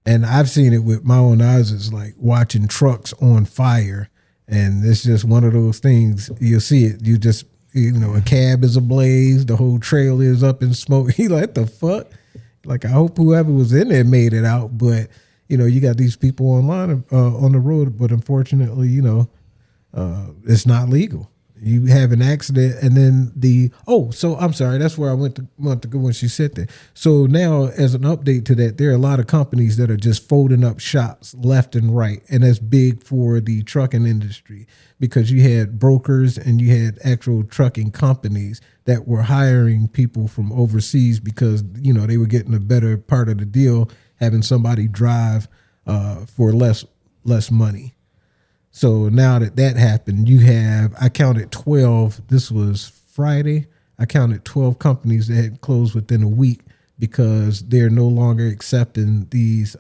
And I've seen it with my own eyes. It's like watching trucks on fire. And it's just one of those things. You'll see it. You just, a cab is ablaze. The whole trail is up in smoke. You like, the fuck? Like, I hope whoever was in there made it out. But, you got these people online on the road. But unfortunately, it's not legal. You have an accident, and then so I'm sorry, that's where I want to go when she said that. So now, as an update to that, there are a lot of companies that are just folding up shops left and right, and that's big for the trucking industry because you had brokers and you had actual trucking companies that were hiring people from overseas because they were getting a better part of the deal, having somebody drive for less money. So now that happened, I counted 12. This was Friday. I counted 12 companies that had closed within a week because they're no longer accepting these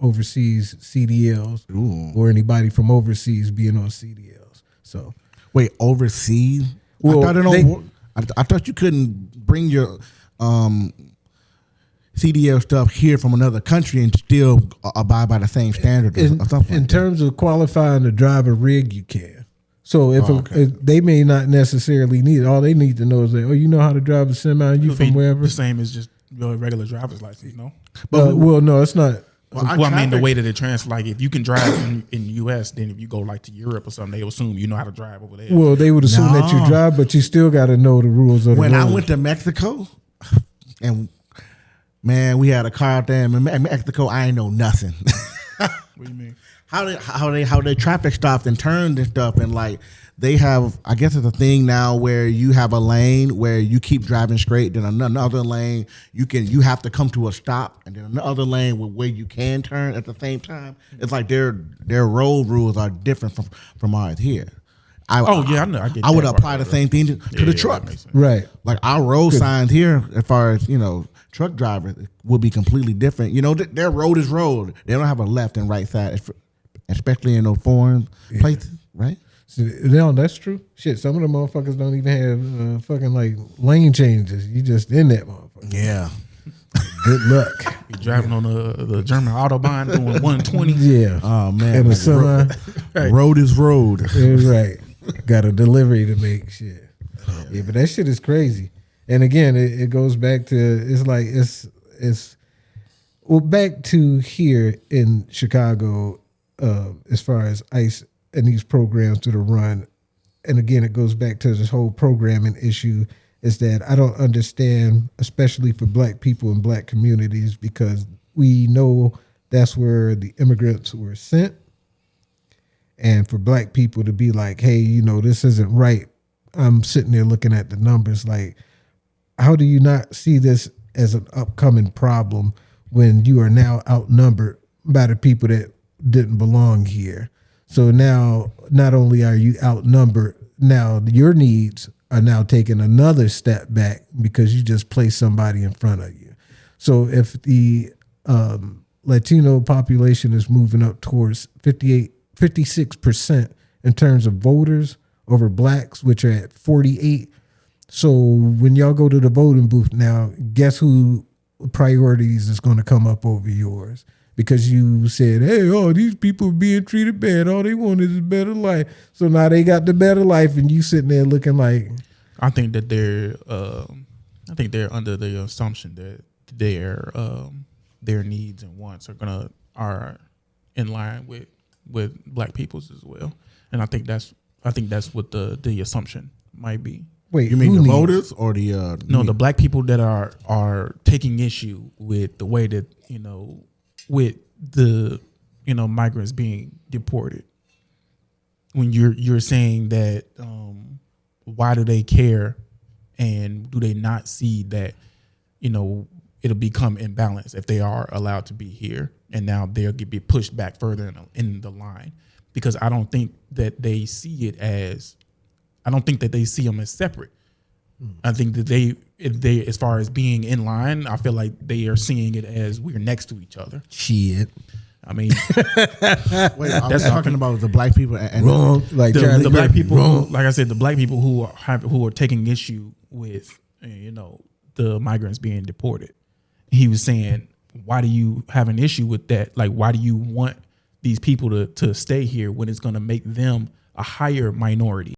overseas CDLs or anybody from overseas being on CDLs. So wait, overseas? Well, I thought you couldn't bring your CDL stuff here from another country and still abide by the same standard or something. In terms of qualifying to drive a rig, you can. So if they may not necessarily need it, all they need to know is that, you know how to drive a semi, you from wherever. The same as just your regular driver's license, no? But no, it's not. Well, I mean, the way that it transfers, like if you can drive in the U.S., then if you go like to Europe or something, they assume you know how to drive over there. Well, they would assume that you drive, but you still got to know the rules of the road. When I went to Mexico, and man, we had a car out there in Mexico. I ain't know nothing. What do you mean? How they traffic stopped and turned and stuff, and like they have, I guess it's a thing now where you have a lane where you keep driving straight, then another lane you have to come to a stop, and then another lane where you can turn at the same time. It's like their road rules are different from ours here. I know. I would apply the same thing to the truck, right? Like our road signs here, as far as truck drivers, will be completely different. Their road is road. They don't have a left and right side, especially in those foreign places, right? So, no, that's true. Shit, some of the motherfuckers don't even have fucking like lane changes. You just in that motherfucker. Yeah. Good luck. You driving on the German Autobahn doing 120. Yeah. Oh man. And the semi. Right. Road is road. Right. Got a delivery to make. Shit. Yeah, but that shit is crazy. And again, it goes back to back to here in Chicago, as far as ICE and these programs that are run. And again, it goes back to this whole programming issue, is that I don't understand, especially for black people in black communities, because we know that's where the immigrants were sent. And for black people to be like, hey, this isn't right. I'm sitting there looking at the numbers like, how do you not see this as an upcoming problem when you are now outnumbered by the people that didn't belong here? So now, not only are you outnumbered, now your needs are now taking another step back because you just placed somebody in front of you. So if the Latino population is moving up towards 56% in terms of voters over blacks, which are at 48. So when y'all go to the voting booth now, guess who priorities is going to come up over yours? Because you said, hey, these people are being treated bad. All they want is a better life. So now they got the better life, and you sitting there looking like. I think that they're under the assumption that their needs and wants are in line with black people's as well. And I think that's what the assumption might be. Wait, you mean the voters or the the black people that are taking issue with the way that with the migrants being deported. When you're saying that, why do they care, and do they not see that it'll become imbalanced if they are allowed to be here, and now they'll be pushed back further in the line, because I don't think that they see them as separate. I think that they, as far as being in line, I feel like they are seeing it as we're next to each other. Shit. I mean, wait, that's talking about the black people and wrong. Like the black people, like I said, the black people who are taking issue with the migrants being deported. He was saying, why do you have an issue with that? Like, why do you want these people to stay here when it's going to make them a higher minority?